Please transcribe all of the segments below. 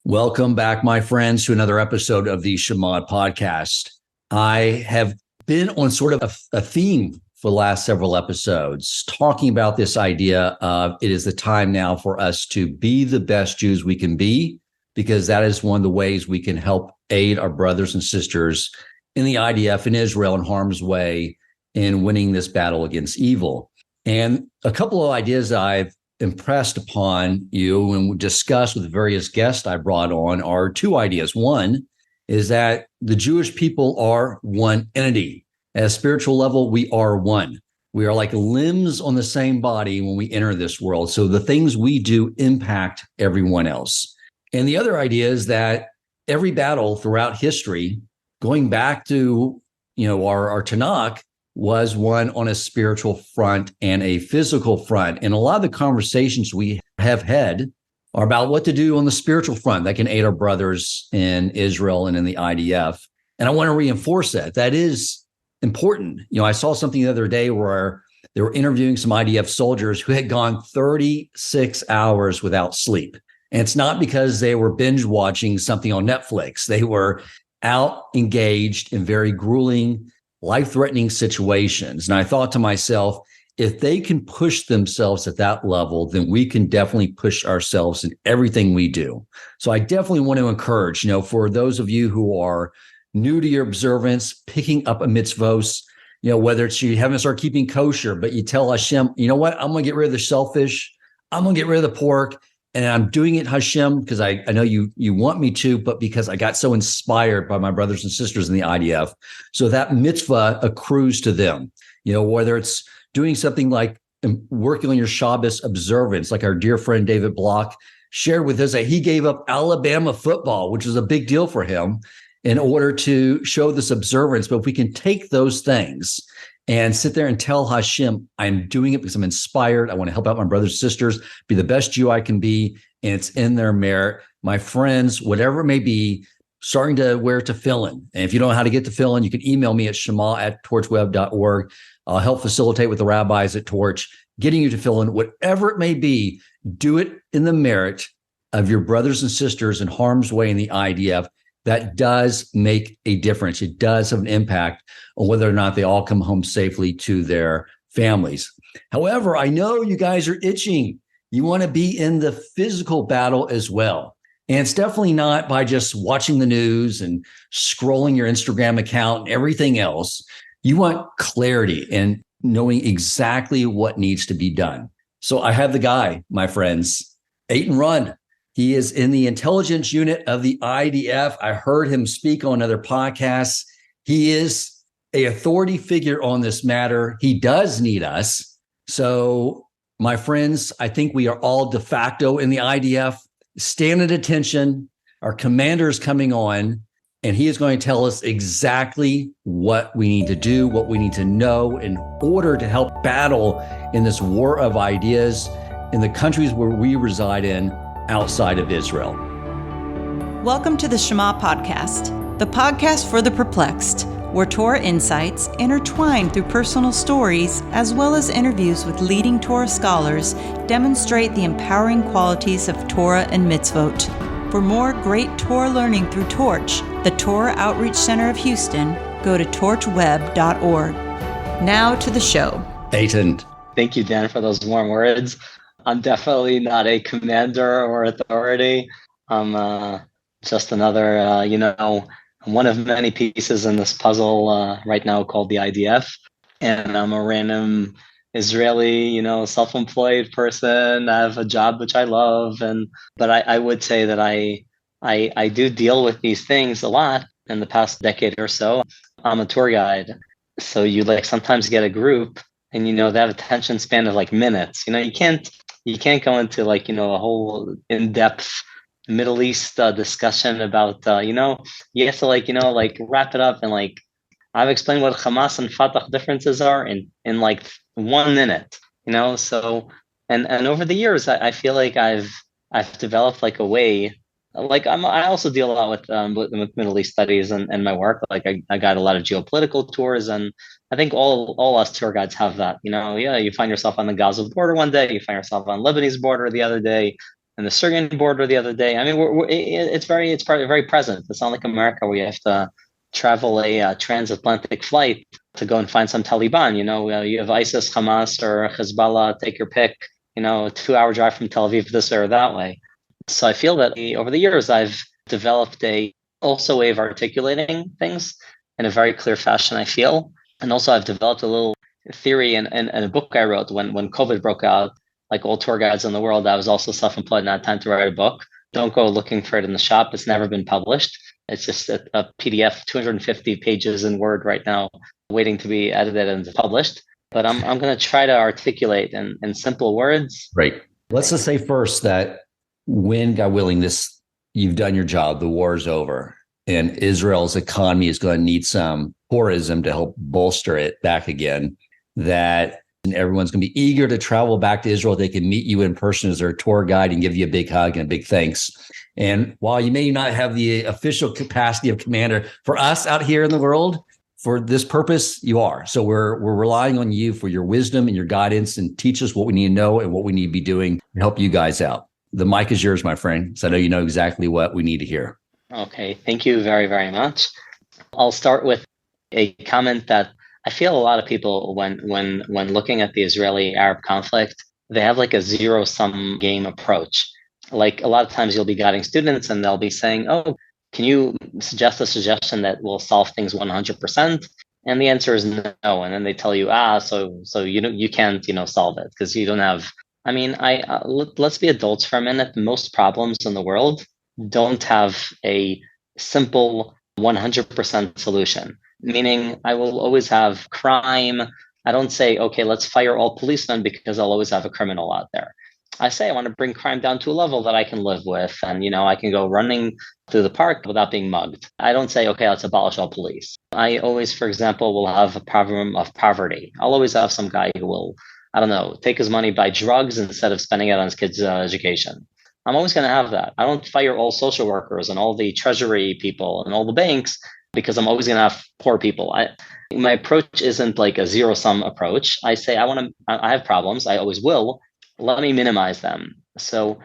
Welcome back, my friends, to another episode of the Shamad podcast. I have been on sort of a theme for the last several episodes, talking about this idea of it is the time now for us to be the best Jews we can be, because that is one of the ways we can help aid our brothers and sisters in the IDF in Israel in harm's way in winning this battle against evil. And a couple of ideas that I've impressed upon you and discussed with various guests I brought on are two ideas. One is that the Jewish people are one entity. At a spiritual level, we are one. We are like limbs on the same body when we enter this world. So the things we do impact everyone else. And the other idea is that every battle throughout history, going back to our Tanakh, was one on a spiritual front and a physical front. And a lot of the conversations we have had are about what to do on the spiritual front that can aid our brothers in Israel and in the IDF. And I want to reinforce that. That is important. I saw something the other day where they were interviewing some IDF soldiers who had gone 36 hours without sleep. And it's not because they were binge watching something on Netflix. They were out engaged in very grueling, life-threatening situations. And I thought to myself, if they can push themselves at that level, then we can definitely push ourselves in everything we do. So I definitely want to encourage, for those of you who are new to your observance, picking up a mitzvos, whether it's you haven't started keeping kosher, but you tell Hashem, you know what, I'm going to get rid of the shellfish. I'm going to get rid of the pork. And I'm doing it, Hashem, because I know you want me to, but because I got so inspired by my brothers and sisters in the IDF. So that mitzvah accrues to them, whether it's doing something like working on your Shabbos observance, like our dear friend David Block shared with us that he gave up Alabama football, which is a big deal for him, in order to show this observance. But if we can take those things and sit there and tell Hashem, I'm doing it because I'm inspired. I want to help out my brothers and sisters, be the best Jew I can be, and it's in their merit. My friends, whatever it may be, starting to wear tefillin. And if you don't know how to get tefillin, you can email me at shema@torchweb.org. I'll help facilitate with the rabbis at Torch, getting you tefillin, whatever it may be, do it in the merit of your brothers and sisters in harm's way in the IDF. That does make a difference. It does have an impact on whether or not they all come home safely to their families. However, I know you guys are itching. You want to be in the physical battle as well. And it's definitely not by just watching the news and scrolling your Instagram account and everything else. You want clarity and knowing exactly what needs to be done. So I have the guy, my friends, Eytan Rund. He is in the intelligence unit of the IDF. I heard him speak on other podcasts. He is an authority figure on this matter. He does need us. So, my friends, I think we are all de facto in the IDF. Stand at attention. Our commander is coming on, and he is going to tell us exactly what we need to do, what we need to know in order to help battle in this war of ideas in the countries where we reside in, outside of Israel. Welcome to the Shema Podcast, the podcast for the perplexed, where Torah insights, intertwined through personal stories, as well as interviews with leading Torah scholars, demonstrate the empowering qualities of Torah and mitzvot. For more great Torah learning through Torch, the Torah Outreach Center of Houston, go to torchweb.org. Now to the show. Eytan. Thank you, Dan, for those warm words. I'm definitely not a commander or authority. I'm just another, one of many pieces in this puzzle right now called the IDF. And I'm a random Israeli, self-employed person. I have a job which I love. But I would say that I do deal with these things a lot in the past decade or so. I'm a tour guide. So you sometimes get a group and, they have attention span of minutes. You can't go into a whole in-depth Middle East discussion about you have to wrap it up and I've explained what Hamas and Fatah differences are in 1 minute. So and over the years I feel like I've developed a way. I also deal a lot with Middle East studies and my work. I got a lot of geopolitical tours, and I think all us tour guides have that. You find yourself on the Gaza border one day, you find yourself on Lebanese border the other day, in the Syrian border the other day. I mean, it's very present. It's not like America where you have to travel a transatlantic flight to go and find some Taliban. You have ISIS, Hamas, or Hezbollah. Take your pick. A 2-hour drive from Tel Aviv this way or that way. So I feel that over the years I've developed also way of articulating things in a very clear fashion, I feel. And also I've developed a little theory in a book I wrote when COVID broke out. Like all tour guides in the world, I was also self-employed, not time to write a book. Don't go looking for it in the shop. It's never been published. It's just a PDF, 250 pages in Word right now, waiting to be edited and published. But I'm going to try to articulate in simple words. Right. Let's just say first that when, God willing, you've done your job, the war is over, and Israel's economy is going to need some tourism to help bolster it back again, that everyone's going to be eager to travel back to Israel. They can meet you in person as their tour guide and give you a big hug and a big thanks. And while you may not have the official capacity of commander for us out here in the world, for this purpose, you are. So we're relying on you for your wisdom and your guidance, and teach us what we need to know and what we need to be doing to help you guys out. The mic is yours, my friend. So I know you know exactly what we need to hear. Okay. Thank you very, very much. I'll start with a comment that I feel a lot of people, when looking at the Israeli-Arab conflict, they have like a zero-sum game approach. Like a lot of times you'll be guiding students and they'll be saying, oh, can you suggest a suggestion that will solve things 100%? And the answer is no. And then they tell you, so you can't, solve it because you don't have. I mean, let's be adults for a minute. Most problems in the world don't have a simple 100% solution. Meaning, I will always have crime. I don't say, okay, let's fire all policemen because I'll always have a criminal out there. I say I want to bring crime down to a level that I can live with, and I can go running through the park without being mugged. I don't say, okay, let's abolish all police. I always, for example, will have a problem of poverty. I'll always have some guy who will, I don't know, take his money, buy drugs instead of spending it on his kids' education. I'm always going to have that. I don't fire all social workers and all the treasury people and all the banks because I'm always going to have poor people. My approach isn't like a zero-sum approach. I say I have problems. I always will. Let me minimize them. So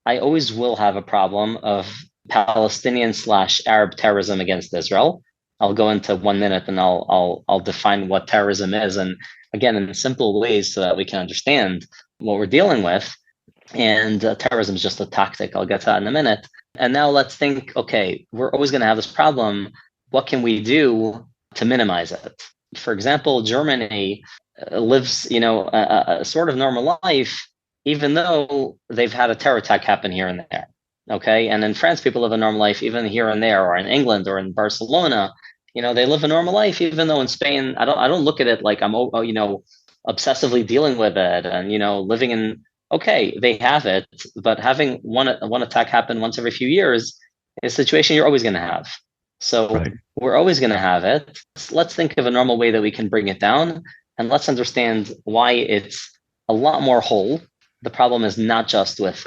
I always will have a problem of Palestinian/Arab terrorism against Israel. I'll go into 1 minute and I'll define what terrorism is, and again in simple ways so that we can understand what we're dealing with. And terrorism is just a tactic. I'll get to that in a minute. And now let's think, okay, we're always going to have this problem. What can we do to minimize it? For example, Germany lives, a sort of normal life, even though they've had a terror attack happen here and there. Okay. And in France, people live a normal life, even here and there, or in England or in Barcelona, they live a normal life, even though in Spain, I don't look at it like I'm, obsessively dealing with it and, living in, okay, they have it, but having one attack happen once every few years is a situation you're always going to have. So right. We're always going to have it. Let's think of a normal way that we can bring it down, and let's understand why it's a lot more whole. The problem is not just with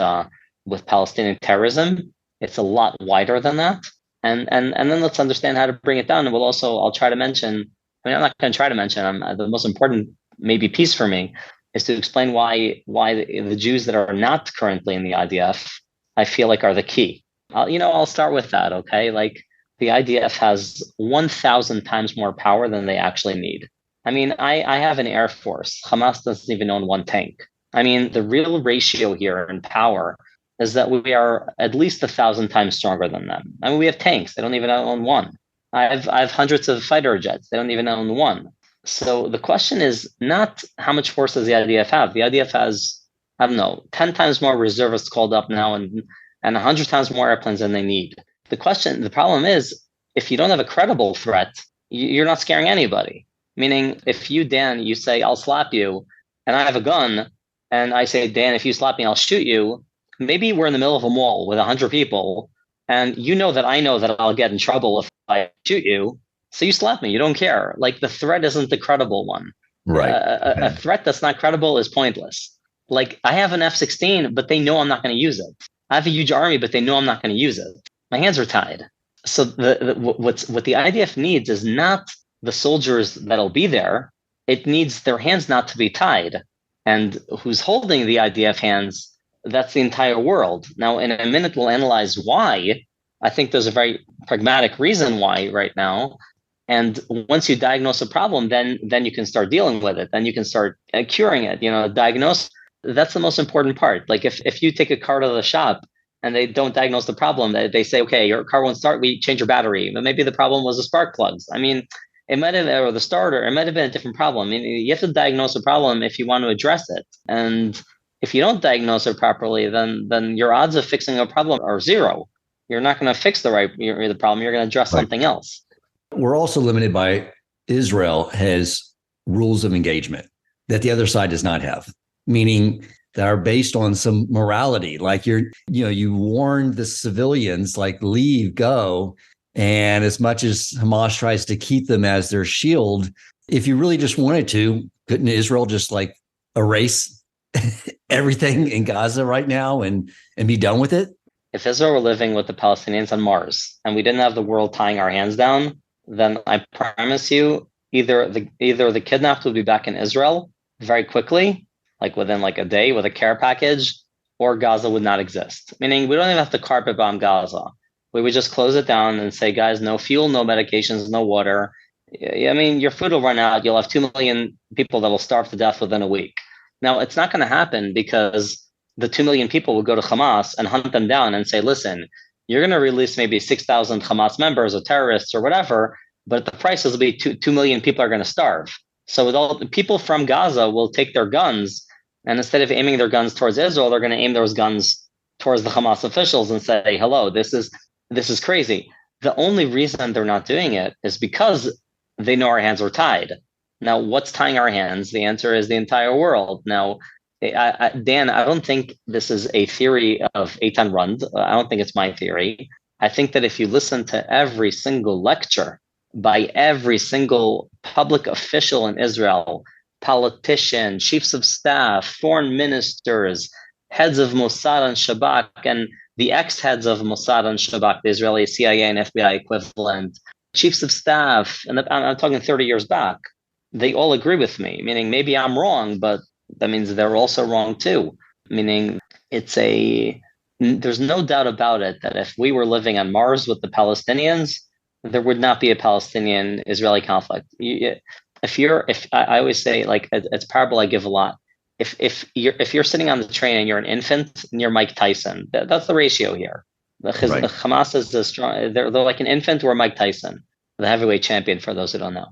Palestinian terrorism; it's a lot wider than that. And then let's understand how to bring it down. And I'll try to mention. I mean, I'm not going to try to mention. The most important maybe piece for me is to explain why the Jews that are not currently in the IDF, I feel like, are the key. I'll start with that. Okay, like the IDF has 1,000 times more power than they actually need. I mean, I have an air force. Hamas doesn't even own one tank. I mean, the real ratio here in power is that we are at least 1,000 times stronger than them. I mean, we have tanks. They don't even own one. I have hundreds of fighter jets. They don't even own one. So the question is not how much force does the IDF have? The IDF has, 10 times more reservists called up now and 100 times more airplanes than they need. The problem is, if you don't have a credible threat, you're not scaring anybody. Meaning, if you, Dan, you say, I'll slap you, and I have a gun, and I say, Dan, if you slap me, I'll shoot you. Maybe we're in the middle of a mall with 100 people, and you know that I know that I'll get in trouble if I shoot you. So you slap me. You don't care. Like, the threat isn't the credible one. Right. A threat that's not credible is pointless. Like, I have an F-16, but they know I'm not going to use it. I have a huge army, but they know I'm not going to use it. My hands are tied. So what the IDF needs is not the soldiers that'll be there. It needs their hands not to be tied. And who's holding the IDF hands that's the entire world. Now, in a minute, we'll analyze why. I think there's a very pragmatic reason why right now. And once you diagnose a problem, then you can start dealing with it. Then you can start curing it. Diagnose. That's the most important part. Like if you take a car to the shop and they don't diagnose the problem, they say, okay, your car won't start. We change your battery, but maybe the problem was the spark plugs. I mean, it might have, or the starter. It might have been a different problem. I mean, you have to diagnose a problem if you want to address it. And if you don't diagnose it properly, then your odds of fixing a problem are zero. You're not going to fix the problem. You're going to address something else. We're also limited by Israel has rules of engagement that the other side does not have, meaning that are based on some morality. Like you warn the civilians, like leave, go. And as much as Hamas tries to keep them as their shield, if you really just wanted to, couldn't Israel just like erase everything in Gaza right now and be done with it? If Israel were living with the Palestinians on Mars and we didn't have the world tying our hands down, then I promise you, either the kidnapped would be back in Israel very quickly, like within like a day with a care package, or Gaza would not exist. Meaning we don't even have to carpet bomb Gaza. We would just close it down and say, guys, no fuel, no medications, no water. I mean, your food will run out. You'll have 2 million people that will starve to death within a week. Now, it's not going to happen because the 2 million people will go to Hamas and hunt them down and say, listen, you're going to release maybe 6,000 Hamas members or terrorists or whatever, but the prices will be 2 million people are going to starve. So with all the people from Gaza will take their guns, and instead of aiming their guns towards Israel, they're going to aim those guns towards the Hamas officials and say, hello, this is crazy. The only reason they're not doing it is because they know our hands are tied. Now, what's tying our hands? The answer is the entire world. Now, Dan, I don't think this is a theory of Eytan Rund. I don't think it's my theory. I think that if you listen to every single lecture by every single public official in Israel, politician, chiefs of staff, foreign ministers, heads of Mossad and Shabak, and the ex-heads of Mossad and Shabak, the Israeli CIA and FBI equivalent, chiefs of staff, and I'm talking 30 years back, they all agree with me, meaning maybe I'm wrong, but that means they're also wrong too. Meaning there's no doubt about it that if we were living on Mars with the Palestinians, there would not be a Palestinian-Israeli conflict. I always say, like, it's a parable I give a lot. If you're sitting on the train and you're an infant and you're Mike Tyson, that's the ratio here. The Hamas is they're like an infant or Mike Tyson, the heavyweight champion, for those who don't know.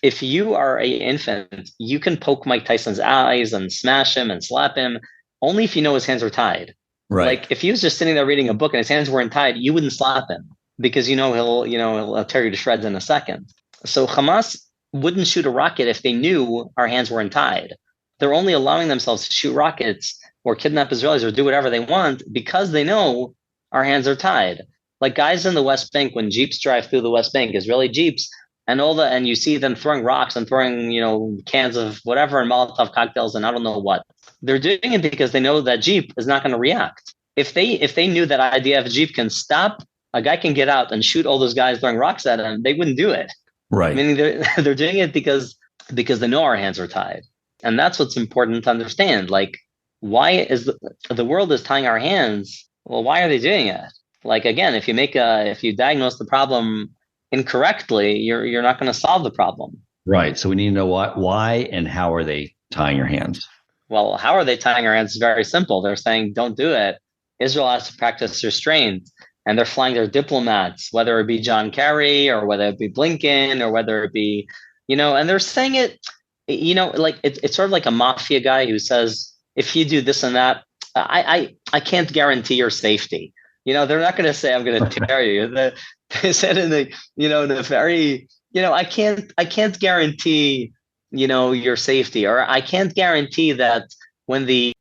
If you are an infant, you can poke Mike Tyson's eyes and smash him and slap him only if you know his hands are tied. Right. Like if he was just sitting there reading a book and his hands weren't tied, you wouldn't slap him because he'll tear you to shreds in a second. So Hamas wouldn't shoot a rocket if they knew our hands weren't tied. They're only allowing themselves to shoot rockets or kidnap Israelis or do whatever they want because they know our hands are tied. Like guys in the West Bank, when Jeeps drive through the West Bank, Israeli Jeeps, and you see them throwing rocks and throwing, cans of whatever and Molotov cocktails and I don't know what. They're doing it because they know that Jeep is not going to react. If they knew that IDF Jeep can stop, a guy can get out and shoot all those guys throwing rocks at him, they wouldn't do it. Right. Meaning they're doing it because they know our hands are tied. And that's what's important to understand. Like, why is the world is tying our hands? Well, why are they doing it? Like, again, if you diagnose the problem incorrectly, you're not going to solve the problem. Right. So we need to know why and how are they tying your hands? Well, how are they tying our hands? It's very simple. They're saying, don't do it. Israel has to practice restraint. And they're flying their diplomats, whether it be John Kerry or whether it be Blinken or whether it be, and they're saying it, like it's sort of like a mafia guy who says, if you do this and that, I can't guarantee your safety. They're not going to say, I'm going to tear you. They said in a very, I can't guarantee, your safety, or I can't guarantee that when the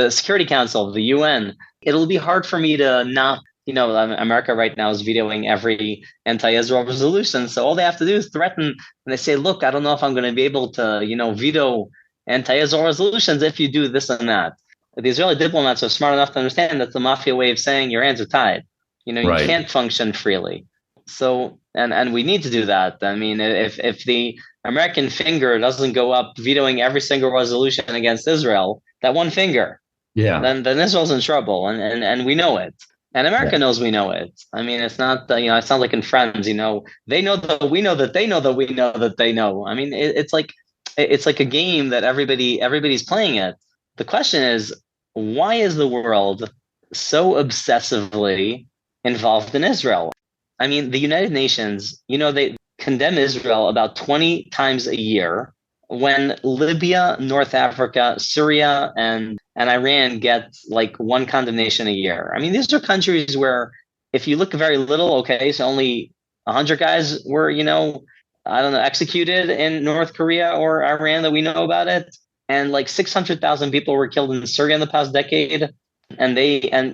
Security Council of the UN, it'll be hard for me to not, America right now is vetoing every anti-Israel resolution. So all they have to do is threaten. And they say, look, I don't know if I'm going to be able to, veto anti-Israel resolutions if you do this and that. The Israeli diplomats are smart enough to understand that's the mafia way of saying your hands are tied. You can't function freely. So, and we need to do that. I mean, if the American finger doesn't go up vetoing every single resolution against Israel, that one finger, Yeah. then Israel's in trouble, and we know it. And America Yeah. knows we know it. I mean, it's not, it's not like in Friends, they know that we know that they know that we know that they know. I mean, it's like a game that everybody's playing it. The question is, why is the world so obsessively involved in Israel? I mean, the United Nations, they condemn Israel about 20 times a year when Libya, North Africa, Syria, and Iran get like one condemnation a year. I mean, these are countries where if you look very little, okay, so only 100 guys were, I don't know, executed in North Korea or Iran that we know about it. And like 600,000 people were killed in Syria in the past decade. And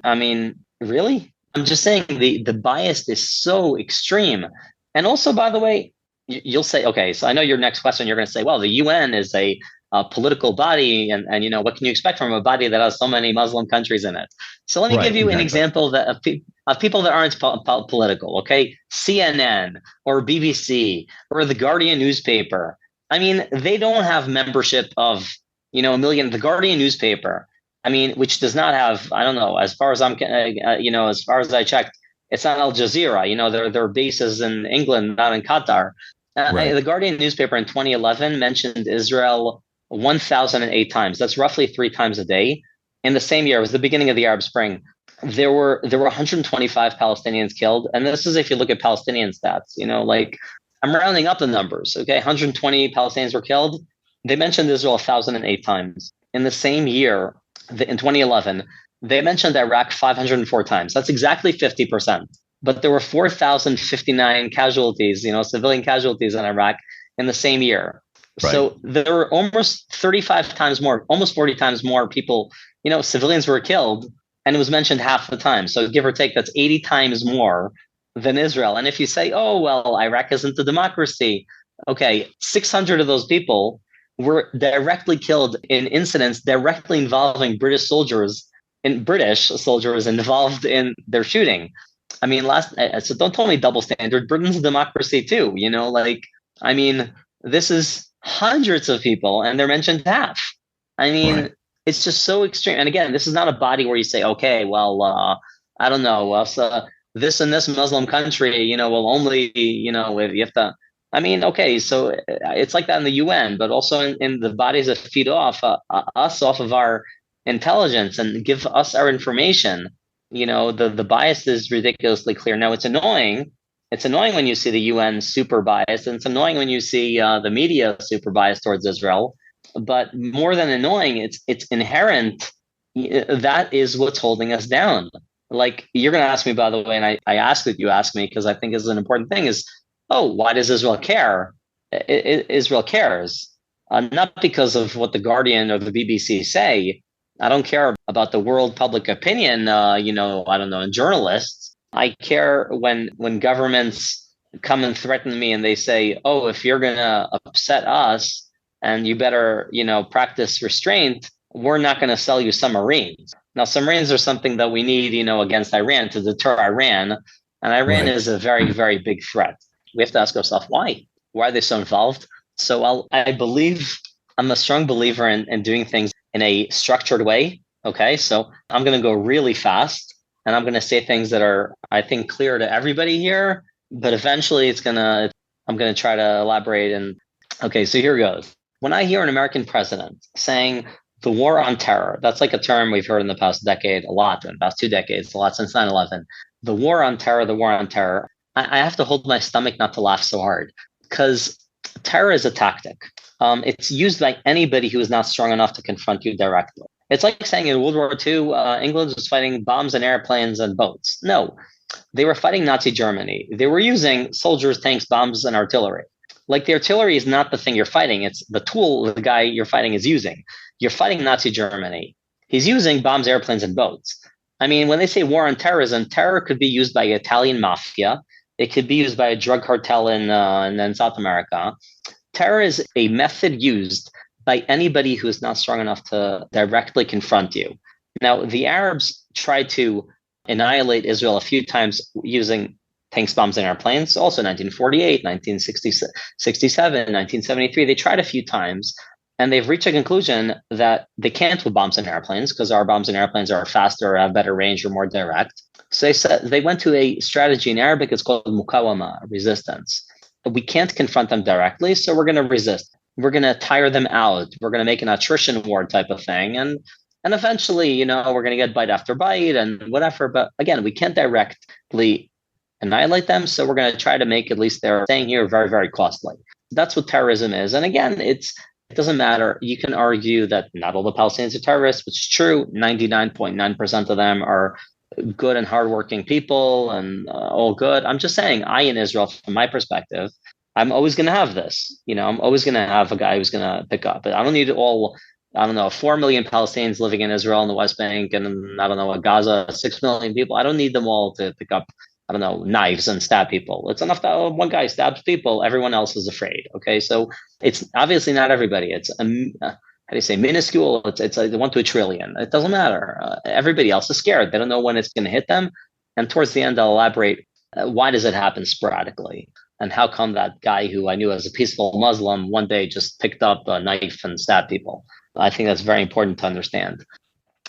I mean, really? I'm just saying the bias is so extreme. And also, by the way, you'll say, okay, so I know your next question, you're going to say, well, the UN is a political body, and what can you expect from a body that has so many Muslim countries in it? So let me Right. give you an Exactly. example of people that aren't political, okay? CNN or BBC or the Guardian newspaper. I mean, they don't have membership of, a million. The Guardian newspaper, I mean, which does not have, I don't know, as far as as far as I checked, it's not Al Jazeera. There are bases in England, not in Qatar. Right. The Guardian newspaper in 2011 mentioned Israel 1,008 times. That's roughly 3 times a day. In the same year, it was the beginning of the Arab Spring. There were 125 Palestinians killed, and this is if you look at Palestinian stats. Like I'm rounding up the numbers. Okay, 120 Palestinians were killed. They mentioned Israel 1,008 times. In the same year, in 2011, they mentioned Iraq 504 times. That's exactly 50%. But there were 4,059 casualties, civilian casualties in Iraq in the same year. Right. So there were almost 35 times more, almost 40 times more people, civilians were killed, and it was mentioned half the time. So give or take, that's 80 times more than Israel. And if you say, oh, well, Iraq isn't a democracy, okay, 600 of those people were directly killed in incidents directly involving British soldiers involved in their shooting. I mean, so don't tell me double standard. Britain's a democracy too. I mean, this is hundreds of people, and they're mentioned half. I Right. mean, it's just so extreme. And again, this is not a body where you say, okay, well, I don't know, well, so this and this Muslim country, will only, you have to. I mean, okay, so it's like that in the UN, but also in the bodies that feed us off of our intelligence and give us our information. The bias is ridiculously clear. Now it's annoying. It's annoying when you see the UN super biased, and it's annoying when you see the media super biased towards Israel. But more than annoying, it's inherent. That is what's holding us down. Like you're going to ask me, by the way, and I ask that you ask me because I think is an important thing. Is why does Israel care? Israel cares, not because of what the Guardian or the BBC say. I don't care about the world public opinion. I don't know, and journalists. I care when governments come and threaten me and they say, "Oh, if you're gonna upset us, and you better, practice restraint, we're not going to sell you submarines." Now, submarines are something that we need, against Iran to deter Iran, and Iran Right. is a very, very big threat. We have to ask ourselves why. Why are they so involved? So I believe I'm a strong believer in doing things in a structured way. Okay, so I'm going to go really fast, and I'm going to say things that are, I think, clear to everybody here. But eventually, I'm going to try to elaborate. And okay, so here goes. When I hear an American president saying the war on terror, that's like a term we've heard in the past decade a lot, in the past 2 decades, a lot since 9/11. The war on terror, the war on terror. I have to hold my stomach not to laugh so hard because terror is a tactic. It's used by anybody who is not strong enough to confront you directly. It's like saying in World War II, England was fighting bombs and airplanes and boats. No, they were fighting Nazi Germany. They were using soldiers, tanks, bombs, and artillery. Like the artillery is not the thing you're fighting. It's the tool the guy you're fighting is using. You're fighting Nazi Germany. He's using bombs, airplanes, and boats. I mean, when they say war on terrorism, terror could be used by Italian mafia. It could be used by a drug cartel in South America. Terror is a method used by anybody who is not strong enough to directly confront you. Now, the Arabs tried to annihilate Israel a few times using tanks, bombs, and airplanes. Also 1948, 1967, 1973. They tried a few times. And they've reached a conclusion that they can't put bombs in airplanes because our bombs in airplanes are faster, have better range, or more direct. So they went to a strategy in Arabic. It's called mukawama, resistance. We can't confront them directly, so we're going to resist. We're going to tire them out. We're going to make an attrition war type of thing, and eventually, we're going to get bite after bite and whatever. But again, we can't directly annihilate them, so we're going to try to make at least their staying here very, very costly. That's what terrorism is. And again, it doesn't matter. You can argue that not all the Palestinians are terrorists, which is true. 99.9% of them are good and hardworking people and all good. I'm just saying, in Israel, from my perspective, I'm always going to have this. I'm always going to have a guy who's going to pick up. But I don't need 4 million Palestinians living in Israel and the West Bank, and Gaza, 6 million people. I don't need them all to pick up, knives and stab people. It's enough that one guy stabs people, everyone else is afraid. Okay, so it's obviously not everybody. It's how do you say, minuscule? It's like 1 to a trillion. It doesn't matter. Everybody else is scared. They don't know when it's going to hit them. And towards the end, I'll elaborate why does it happen sporadically, and how come that guy who I knew as a peaceful Muslim one day just picked up a knife and stabbed people. I think that's very important to understand.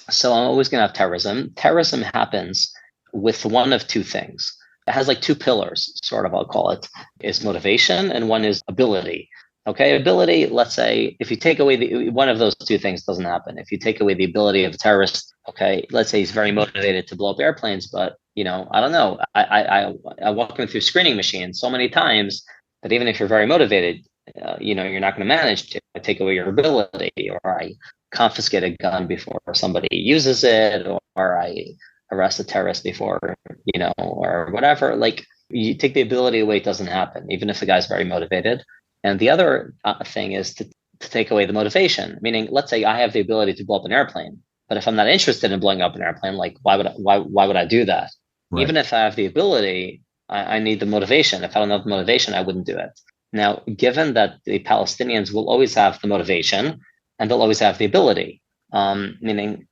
So I'm always going to have terrorism. Terrorism happens with one of two things. It has like two pillars, sort of, I'll call it, is motivation, and one is ability. Okay, ability, let's say, if you take away one of those two things doesn't happen. If you take away the ability of a terrorist, okay, let's say he's very motivated to blow up airplanes, but, I don't know. I walk him through screening machines so many times that even if you're very motivated, you're not going to manage to take away your ability, or I confiscate a gun before somebody uses it, or I arrest a terrorist before, or whatever. Like, you take the ability away, it doesn't happen, even if the guy's very motivated. And the other thing is to take away the motivation, meaning, let's say I have the ability to blow up an airplane, but if I'm not interested in blowing up an airplane, like, why would I do that? Right. Even if I have the ability, I need the motivation. If I don't have the motivation, I wouldn't do it. Now, given that the Palestinians will always have the motivation and they'll always have the ability, meaning,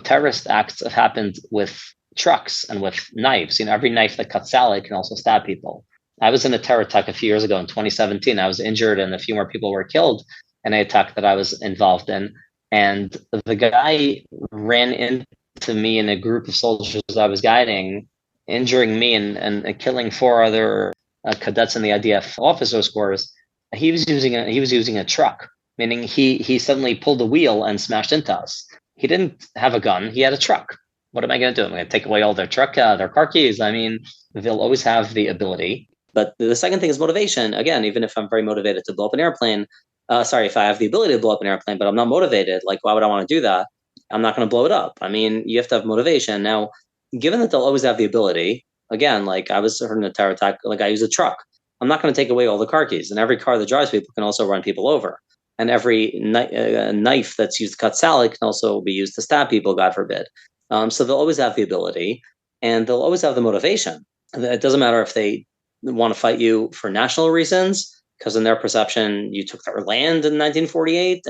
terrorist acts have happened with trucks and with knives. Every knife that cuts salad can also stab people. I was in a terror attack a few years ago in 2017. I was injured and a few more people were killed in an attack that I was involved in. And the guy ran into me and a group of soldiers I was guiding, injuring me and killing 4 other cadets in the IDF officers' corps. He was using a truck, meaning he suddenly pulled the wheel and smashed into us. He didn't have a gun. He had a truck. What am I going to do? I'm going to take away all their truck, their car keys. I mean, they'll always have the ability. But the second thing is motivation. Again, even if I'm very motivated to blow up an airplane, if I have the ability to blow up an airplane, but I'm not motivated, like, why would I want to do that? I'm not going to blow it up. I mean, you have to have motivation. Now, given that they'll always have the ability, again, like, I was hurt in a terror attack, like, I use a truck. I'm not going to take away all the car keys. And every car that drives people can also run people over. And every knife that's used to cut salad can also be used to stab people, God forbid. So they'll always have the ability, and they'll always have the motivation. It doesn't matter if they want to fight you for national reasons, because in their perception, you took their land in 1948,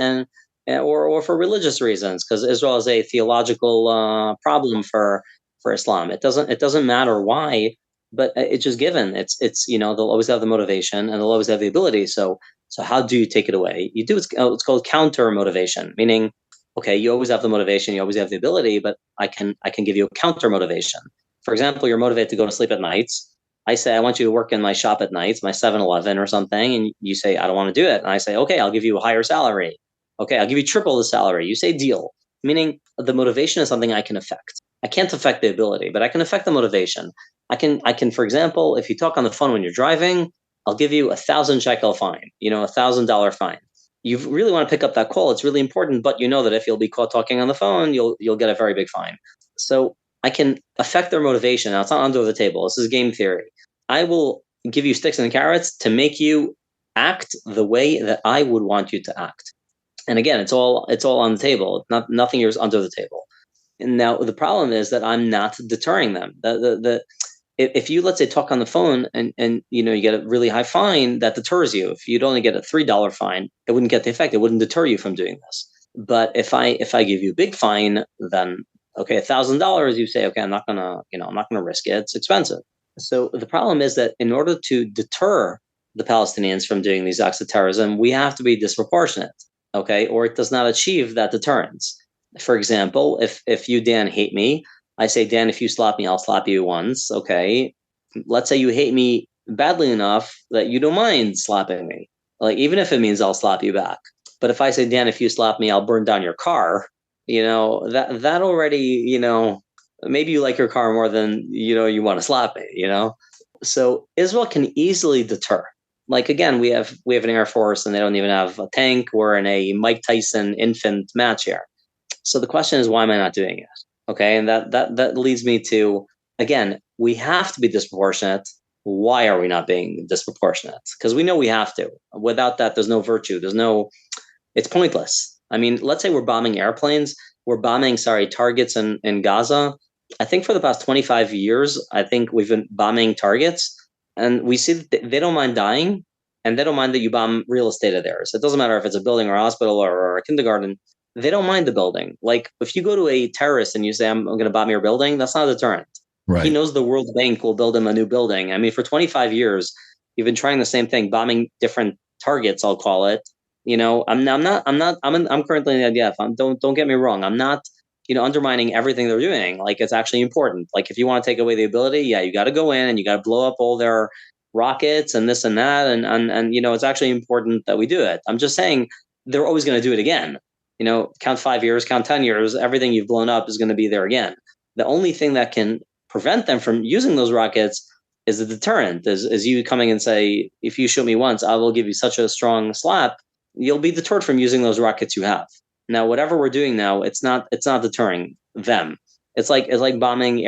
or for religious reasons, because Israel is a theological problem for Islam. It doesn't matter why, but it's just given. It's they'll always have the motivation and they'll always have the ability. So how do you take it away? You do it's called counter motivation, meaning, okay, you always have the motivation, you always have the ability, but I can give you a counter motivation. For example, you're motivated to go to sleep at nights. I say, I want you to work in my shop at nights, my 7-Eleven or something. And you say, I don't want to do it. And I say, okay, I'll give you a higher salary. Okay, I'll give you triple the salary. You say deal, meaning the motivation is something I can affect. I can't affect the ability, but I can affect the motivation. I can, for example, if you talk on the phone when you're driving, I'll give you 1,000 shekel fine, $1,000 fine. You really want to pick up that call. It's really important, but you know that if you'll be caught talking on the phone, you'll get a very big fine. So I can affect their motivation. Now, it's not under the table. This is game theory. I will give you sticks and carrots to make you act the way that I would want you to act. And again, it's all on the table. Nothing is under the table. And now the problem is that I'm not deterring them. If you, let's say, talk on the phone and you get a really high fine, that deters you. If you'd only get a $3 fine, it wouldn't get the effect. It wouldn't deter you from doing this. But if I give you a big fine, then okay, $1,000, you say, okay, I'm not gonna risk it. It's expensive. So the problem is that in order to deter the Palestinians from doing these acts of terrorism, we have to be disproportionate. okay, or it does not achieve that deterrence. For example, if you, Dan, hate me, I say, Dan, if you slap me, I'll slap you once, okay? Let's say you hate me badly enough that you don't mind slapping me. Like, even if it means I'll slap you back. But if I say, Dan, if you slap me, I'll burn down your car, that already, maybe you like your car more than, you want to slap me. So Israel can easily deter. Like, again, we have an Air Force and they don't even have a tank. We're in a Mike Tyson infant match here. So the question is, why am I not doing it? Okay, and that leads me to, again, we have to be disproportionate. Why are we not being disproportionate? Because we know we have to. Without that, there's no virtue. It's pointless. I mean, let's say we're bombing airplanes. We're bombing, targets in Gaza. I think for the past 25 years, I think we've been bombing targets, and we see that they don't mind dying, and they don't mind that you bomb real estate of theirs. It doesn't matter if it's a building or a hospital or a kindergarten. They don't mind the building. Like, if you go to a terrorist and you say, I'm going to bomb your building, that's not a deterrent. He Right. knows the World Bank will build him a new building. I mean, for 25 years, you've been trying the same thing, bombing different targets, I'll call it. I'm currently in the IDF. Don't get me wrong. I'm not, undermining everything they're doing. Like, it's actually important. Like, if you want to take away the ability, yeah, you got to go in and you got to blow up all their rockets and this and that. And it's actually important that we do it. I'm just saying they're always going to do it again. Count 5 years, count 10 years, everything you've blown up is going to be there again. The only thing that can prevent them from using those rockets is a deterrent, is you coming and say, if you shoot me once, I will give you such a strong slap, you'll be deterred from using those rockets you have. Now, whatever we're doing now, it's not deterring them. It's like bombing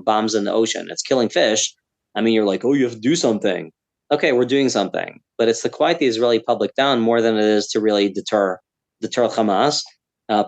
bombs in the ocean. It's killing fish. I mean, you're like, oh, you have to do something. Okay, we're doing something, but it's to quiet the Israeli public down more than it is to really deter Hamas.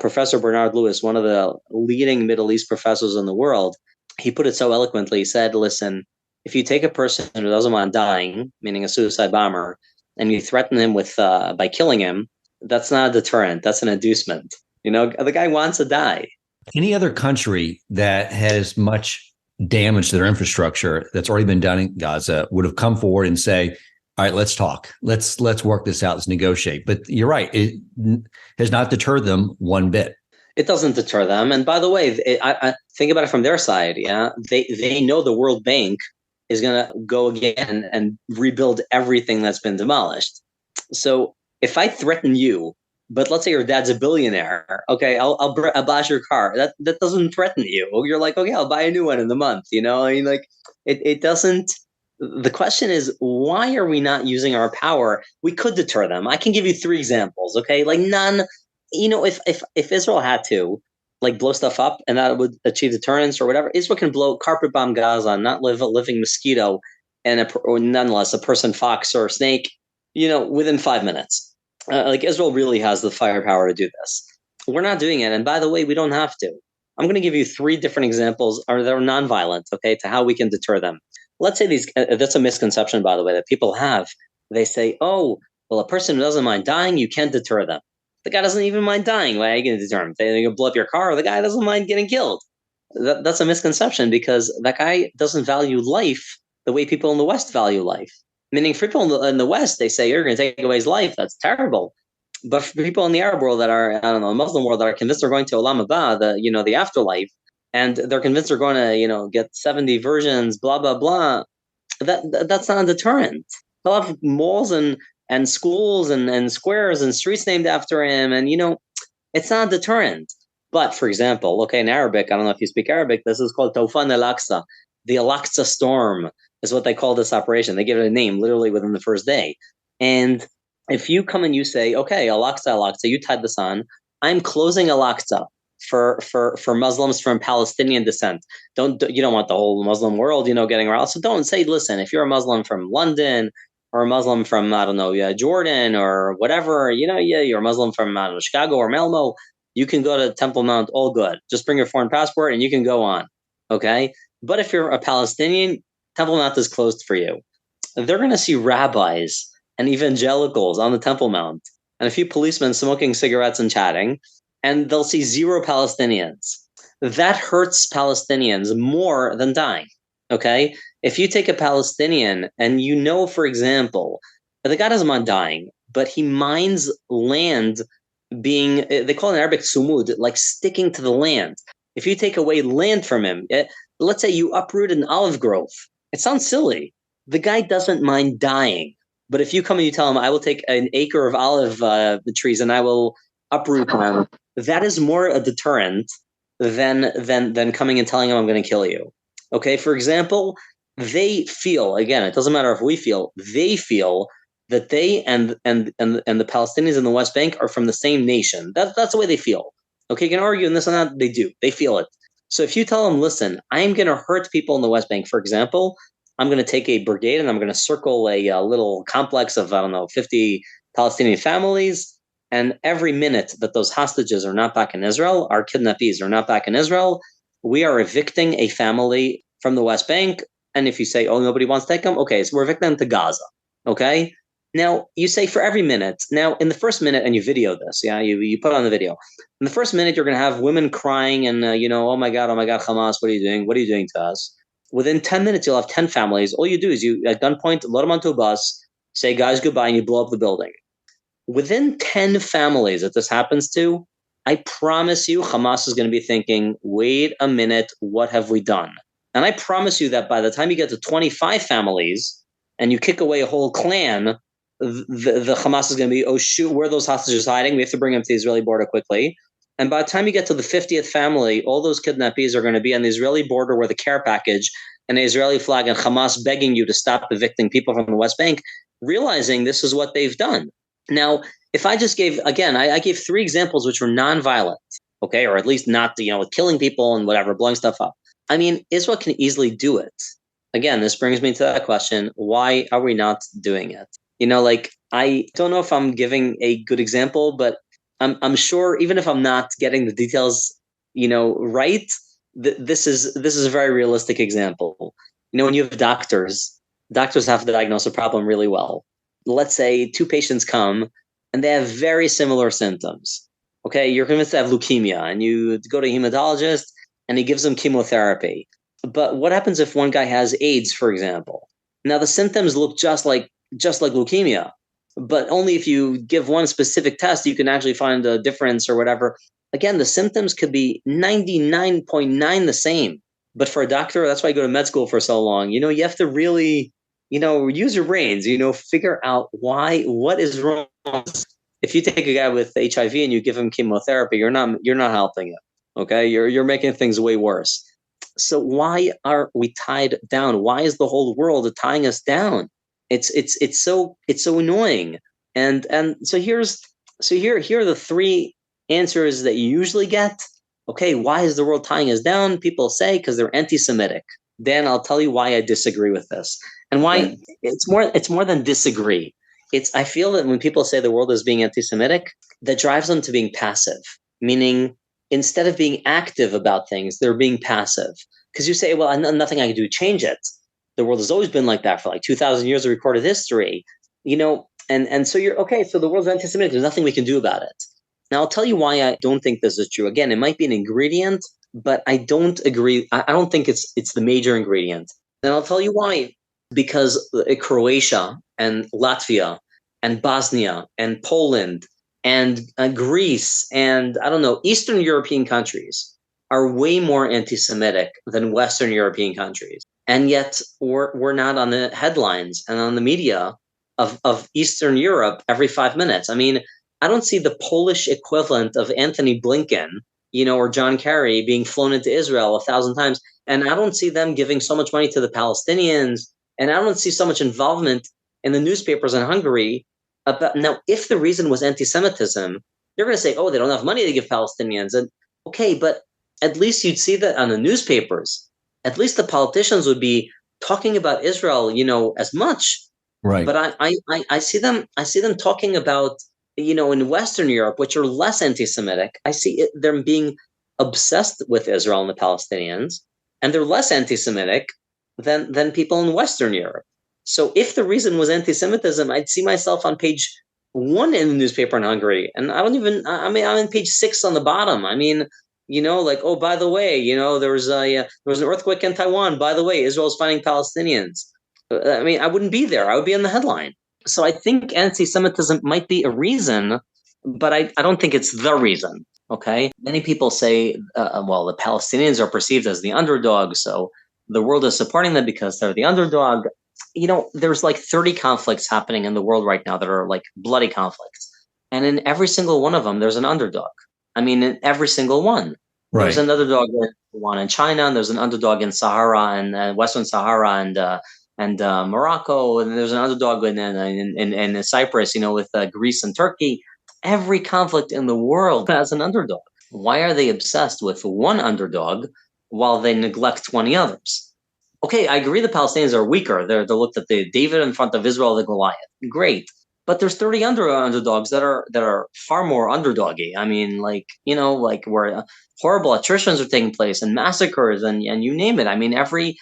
Professor Bernard Lewis, one of the leading Middle East professors in the world, he put it so eloquently. He said, listen, if you take a person who doesn't want dying, meaning a suicide bomber, and you threaten him with by killing him, that's not a deterrent. That's an inducement. The guy wants to die. Any other country that has much damage to their infrastructure that's already been done in Gaza would have come forward and say, all right, let's talk. Let's work this out. Let's negotiate. But you're right. It has not deterred them one bit. It doesn't deter them. And by the way, I think about it from their side. Yeah, they know the World Bank is going to go again and rebuild everything that's been demolished. So if I threaten you, but let's say your dad's a billionaire, okay, I'll bash your car. That doesn't threaten you. You're like, okay, I'll buy a new one in the month. I mean, like, it doesn't. The question is, why are we not using our power? We could deter them. I can give you 3 examples. Okay, like none. If Israel had to, like, blow stuff up and that would achieve deterrence or whatever, Israel can carpet bomb Gaza, not live a living mosquito, or nonetheless a person, fox or snake, within 5 minutes. Like, Israel really has the firepower to do this. We're not doing it, and by the way, we don't have to. I'm going to give you 3 different examples, that are nonviolent, okay, to how we can deter them. Let's say that's a misconception, by the way, that people have. They say, oh, well, a person who doesn't mind dying, you can't deter them. The guy doesn't even mind dying. Why are you going to deter him? They're going to blow up your car. The guy doesn't mind getting killed. That's a misconception, because that guy doesn't value life the way people in the West value life. Meaning, for people in the West, they say, you're going to take away his life. That's terrible. But for people in the Arab world that are, I don't know, Muslim world, that are convinced they're going to Olam Haba, the afterlife, and they're convinced they're going to, get 70 versions, blah, blah, blah, that's not a deterrent. They'll have malls and schools and squares and streets named after him. And, it's not a deterrent. But, for example, okay, in Arabic, I don't know if you speak Arabic, this is called Tawfan al-Aqsa. The Al-Aqsa storm is what they call this operation. They give it a name literally within the first day. And if you come and you say, okay, Al-Aqsa, you tied this on, I'm closing Al-Aqsa for Muslims from Palestinian descent. You don't want the whole Muslim world, getting around. So don't say, listen, if you're a Muslim from London or a Muslim from, I don't know, Jordan or whatever, you're a Muslim from, I don't know, Chicago or Malmo, you can go to Temple Mount, all good. Just bring your foreign passport and you can go on. Okay. But if you're a Palestinian, Temple Mount is closed for you. They're going to see rabbis and evangelicals on the Temple Mount and a few policemen smoking cigarettes and chatting, and they'll see 0 Palestinians. That hurts Palestinians more than dying. Okay? If you take a Palestinian and for example, the guy doesn't mind dying, but he mines land being, they call it in Arabic sumud, like sticking to the land. If you take away land from him, let's say you uproot an olive grove. It sounds silly. The guy doesn't mind dying. But if you come and you tell him, I will take an acre of olive trees and I will uproot them, that is more a deterrent than coming and telling him I'm going to kill you. Okay, for example, they feel, again, it doesn't matter if we feel, they feel that they and the Palestinians in the West Bank are from the same nation. That's the way they feel. Okay, you can argue in this and that, they do. They feel it. So if you tell them, listen, I'm going to hurt people in the West Bank, for example, I'm going to take a brigade and I'm going to circle a little complex of, 50 Palestinian families. And every minute that those hostages are not back in Israel, our kidnappees are not back in Israel, we are evicting a family from the West Bank. And if you say, oh, nobody wants to take them, okay, so we're evicting them to Gaza. Okay. Now, you say for every minute. Now, in the first minute, and you video this, yeah, you put on the video. In the first minute, you're going to have women crying and, oh my God, Hamas, what are you doing? What are you doing to us? Within 10 minutes, you'll have 10 families. All you do is you, at gunpoint, load them onto a bus, say, guys, goodbye, and you blow up the building. Within 10 families that this happens to, I promise you, Hamas is going to be thinking, wait a minute, what have we done? And I promise you that by the time you get to 25 families and you kick away a whole clan, the Hamas is going to be, oh, shoot, where are those hostages hiding? We have to bring them to the Israeli border quickly. And by the time you get to the 50th family, all those kidnappees are going to be on the Israeli border with a care package and an Israeli flag and Hamas begging you to stop evicting people from the West Bank, realizing this is what they've done. Now, if I just gave, again, I gave 3 examples which were nonviolent, okay, or at least not, killing people and whatever, blowing stuff up. I mean, Israel can easily do it. Again, this brings me to that question, why are we not doing it? I don't know if I'm giving a good example, but I'm sure even if I'm not getting the details, right, this is a very realistic example. When you have doctors have to diagnose a problem really well. Let's say 2 patients come and they have very similar symptoms. Okay, you're convinced they have leukemia and you go to a hematologist and he gives them chemotherapy. But what happens if one guy has AIDS, for example? Now the symptoms look just like leukemia, but only if you give one specific test, you can actually find a difference or whatever. Again, the symptoms could be 99.9 the same. But for a doctor, that's why I go to med school for so long. You have to really, use your brains, figure out what is wrong. If you take a guy with HIV and you give him chemotherapy, you're not helping him. Okay. You're making things way worse. So why are we tied down? Why is the whole world tying us down? It's so annoying. And so here are the 3 answers that you usually get. Okay, why is the world tying us down? People say because they're anti-Semitic. Dan, I'll tell you why I disagree with this. And why it's more than disagree. I feel that when people say the world is being anti-Semitic, that drives them to being passive, meaning instead of being active about things, they're being passive. Because you say, well, nothing I can do to change it. The world has always been like that for like 2,000 years of recorded history, and so you're okay. So the world's anti-Semitic. There's nothing we can do about it. Now, I'll tell you why I don't think this is true. Again, it might be an ingredient, but I don't agree. I don't think it's the major ingredient. And I'll tell you why. Because Croatia and Latvia and Bosnia and Poland and Greece and Eastern European countries are way more anti-Semitic than Western European countries. And yet we're not on the headlines and on the media of Eastern Europe every 5 minutes. I mean, I don't see the Polish equivalent of Anthony Blinken, or John Kerry being flown into Israel 1,000 times. And I don't see them giving so much money to the Palestinians. And I don't see so much involvement in the newspapers in Hungary. Now, if the reason was anti-Semitism, they're going to say, oh, they don't have money to give Palestinians. And okay, but at least you'd see that on the newspapers. At least the politicians would be talking about Israel, as much. Right. But I see them talking about, in Western Europe, which are less anti-Semitic. I see them being obsessed with Israel and the Palestinians, and they're less anti-Semitic than people in Western Europe. So if the reason was anti-Semitism, I'd see myself on page 1 in the newspaper in Hungary, and I'm on page 6 on the bottom. I mean, oh, by the way, there was an earthquake in Taiwan. By the way, Israel's fighting Palestinians. I wouldn't be there. I would be in the headline. So I think anti-Semitism might be a reason but I don't think it's the reason. Okay. Many people say, well, the Palestinians are perceived as the underdog. So the world is supporting them because they're the underdog. There's like 30 conflicts happening in the world right now that are like bloody conflicts. And in every single one of them, there's an underdog. I mean, in every single one. There's Right. an underdog in China, and there's an underdog in Sahara and Western Sahara and Morocco, and there's an underdog in Cyprus, with Greece and Turkey. Every conflict in the world has an underdog. Why are they obsessed with one underdog while they neglect 20 others? Okay, I agree the Palestinians are weaker. They're looked at the David in front of Israel, the Goliath. Great. But there's 30 underdogs that are far more underdoggy. I mean, like where horrible attritions are taking place and massacres and you name it. I mean, every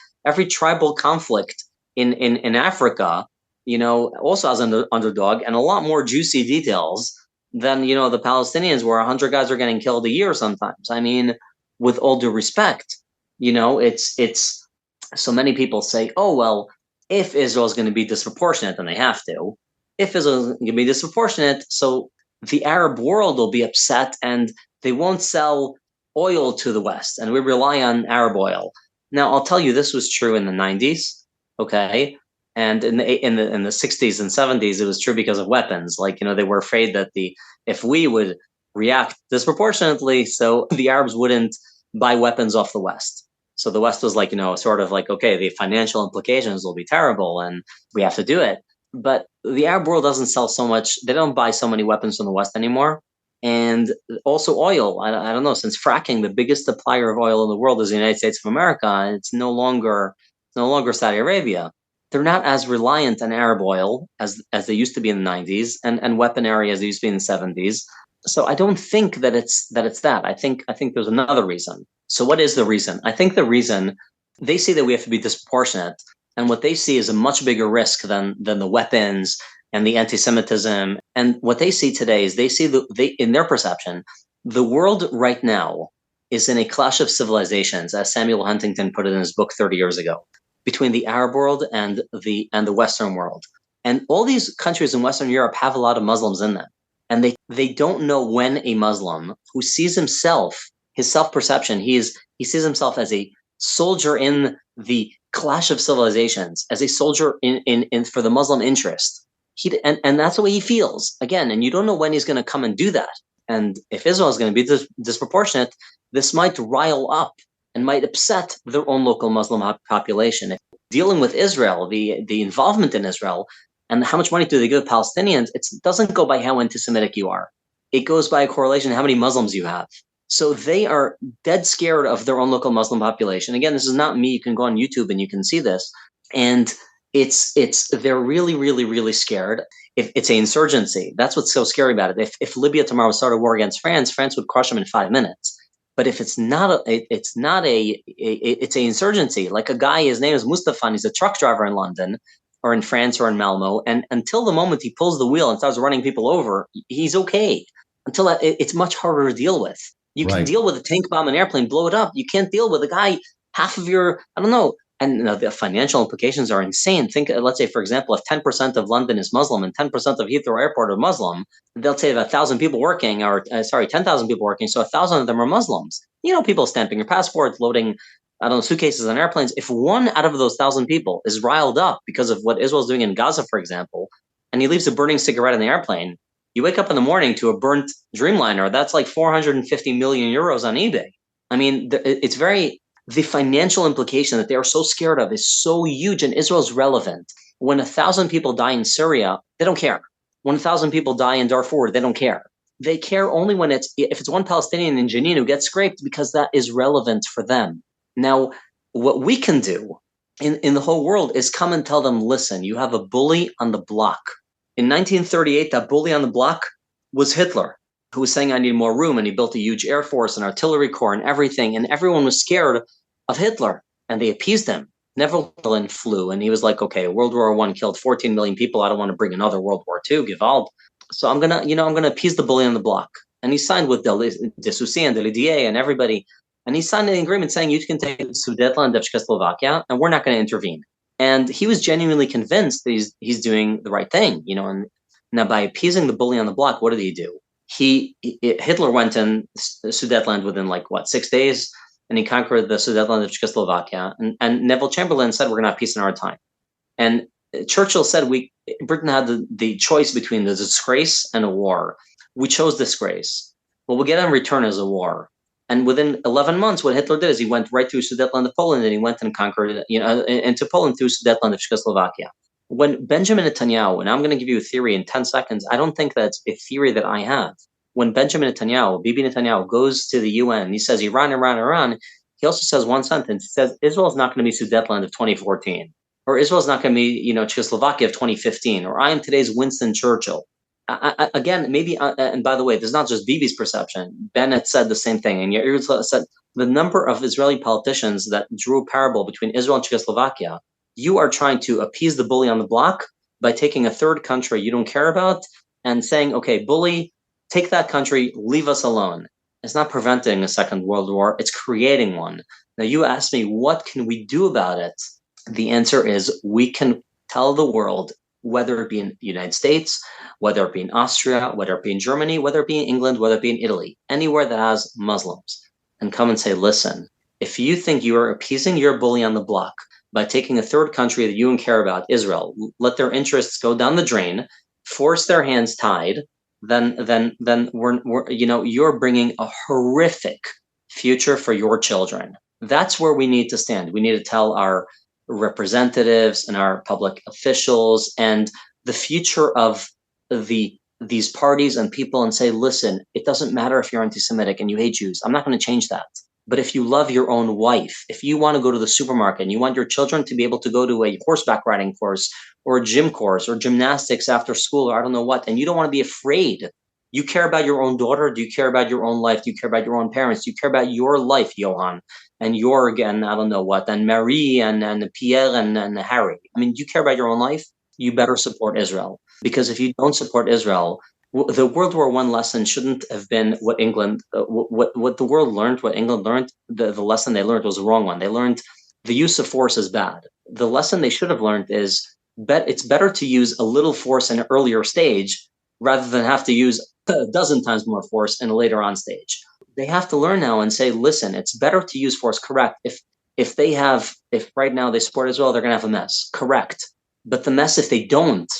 tribal conflict in Africa, also has an underdog and a lot more juicy details than the Palestinians, where 100 guys are getting killed a year sometimes. I mean, with all due respect, it's so many people say, oh well, if Israel is going to be disproportionate, then they have to. If Israel is going to be disproportionate, so the Arab world will be upset and they won't sell oil to the West, and we rely on Arab oil. Now, I'll tell you, this was true in the 90s, okay, and in the 60s and 70s, it was true because of weapons. Like they were afraid that if we would react disproportionately, so the Arabs wouldn't buy weapons off the West. So the West was like, sort of like, okay, the financial implications will be terrible and we have to do it. But the Arab world doesn't sell so much. They don't buy so many weapons from the West anymore. And also oil. I don't know, since fracking, the biggest supplier of oil in the world is the United States of America, and it's no longer Saudi Arabia. They're not as reliant on Arab oil as they used to be in the 90s and weaponry as they used to be in the 70s. So I don't think that it's that. I think there's another reason. So what is the reason? I think the reason, they see that we have to be disproportionate, and what they see is a much bigger risk than the weapons and the anti-Semitism. And what they see today is in their perception, the world right now is in a clash of civilizations, as Samuel Huntington put it in his book 30 years ago, between the Arab world and the Western world. And all these countries in Western Europe have a lot of Muslims in them. And they don't know when a Muslim who sees himself, his self-perception, he sees himself as a soldier in the clash of civilizations, as a soldier in for the Muslim interest. And that's the way he feels, again, and you don't know when he's going to come and do that. And if Israel is going to be disproportionate, this might rile up and might upset their own local Muslim population. If dealing with Israel, the involvement in Israel, and how much money do they give the Palestinians, it doesn't go by how anti-Semitic you are. It goes by a correlation how many Muslims you have. So they are dead scared of their own local Muslim population. Again, this is not me. You can go on YouTube and you can see this. And they're really, really, really scared. If it's an insurgency, that's what's so scary about it. If Libya tomorrow started a war against France, France would crush them in 5 minutes. But if it's an insurgency. Like a guy, his name is Mustafa, and he's a truck driver in London or in France or in Malmo. And until the moment he pulls the wheel and starts running people over, he's okay. Until it's much harder to deal with. You can deal with a tank bomb, an airplane, blow it up. You can't deal with a guy, half of your, I don't know. And the financial implications are insane. Let's say, for example, if 10% of London is Muslim and 10% of Heathrow Airport are Muslim, they'll say 1,000 people working, 10,000 people working. So 1,000 of them are Muslims. People stamping your passports, loading, suitcases on airplanes. If one out of those 1,000 people is riled up because of what Israel's doing in Gaza, for example, and he leaves a burning cigarette in the airplane, you wake up in the morning to a burnt Dreamliner. That's like 450 million euros on eBay. I mean, the financial implication that they are so scared of is so huge, and Israel's relevant. When 1,000 people die in Syria, they don't care. When 1,000 people die in Darfur, they don't care. They care only if it's one Palestinian in Jenin who gets scraped, because that is relevant for them. Now, what we can do in the whole world is come and tell them, listen, you have a bully on the block. In 1938, that bully on the block was Hitler, who was saying, I need more room. And he built a huge air force and artillery corps and everything. And everyone was scared of Hitler, and they appeased him. Neville flew, and he was like, okay, World War I killed 14 million people. I don't want to bring another World War II, Gewalt. So I'm going to appease the bully on the block. And he signed with de Soucy and de Lidier and everybody. And he signed an agreement saying you can take Sudetland and Czechoslovakia, and we're not going to intervene. And he was genuinely convinced that he's doing the right thing, And now by appeasing the bully on the block, what did he do? Hitler went in Sudetenland within 6 days, and he conquered the Sudetenland of Czechoslovakia. And Neville Chamberlain said, we're going to have peace in our time. And Churchill said Britain had the choice between the disgrace and a war. We chose disgrace. What we get in return is a war. And within 11 months, what Hitler did is he went right through Sudetenland of Poland, and he went and conquered, into Poland through Sudetenland of Czechoslovakia. When Benjamin Netanyahu, and I'm going to give you a theory in 10 seconds, I don't think that's a theory that I have. When Benjamin Netanyahu, Bibi Netanyahu, goes to the UN, he says Iran, Iran, Iran. He also says one sentence. He says Israel is not going to be Sudetenland of 2014, or Israel is not going to be, Czechoslovakia of 2015, or I am today's Winston Churchill. Again, maybe, and by the way, this is not just Bibi's perception. Bennett said the same thing, and Yair said the number of Israeli politicians that drew a parable between Israel and Czechoslovakia. You are trying to appease the bully on the block by taking a third country you don't care about and saying, okay, bully, take that country, leave us alone. It's not preventing a second world war. It's creating one. Now, you asked me, what can we do about it? The answer is we can tell the world, whether it be in the United States, whether it be in Austria, whether it be in Germany, whether it be in England, whether it be in Italy, anywhere that has Muslims, and come and say, listen, if you think you are appeasing your bully on the block by taking a third country that you don't care about, Israel, let their interests go down the drain, force their hands tied, then you're bringing a horrific future for your children. That's where we need to stand. We need to tell our representatives and our public officials and the future of these parties and people and say, listen, it doesn't matter if you're anti-Semitic and you hate Jews. I'm not going to change that. But if you love your own wife, if you want to go to the supermarket and you want your children to be able to go to a horseback riding course or a gym course or gymnastics after school or I don't know what, and you don't want to be afraid, you care about your own daughter? Do you care about your own life? Do you care about your own parents? Do you care about your life, Johan, and Jorg, and I don't know what, and Marie and Pierre and Harry? I mean, do you care about your own life? You better support Israel. Because if you don't support Israel, the World War I lesson shouldn't have been what England, what the world learned, what England learned. The lesson they learned was the wrong one. They learned the use of force is bad. The lesson they should have learned is it's better to use a little force in an earlier stage rather than have to use a dozen times more force in a later on stage. They have to learn now and say, listen, it's better to use force, correct. If right now they support Israel, they're going to have a mess, correct. But the mess, if they don't,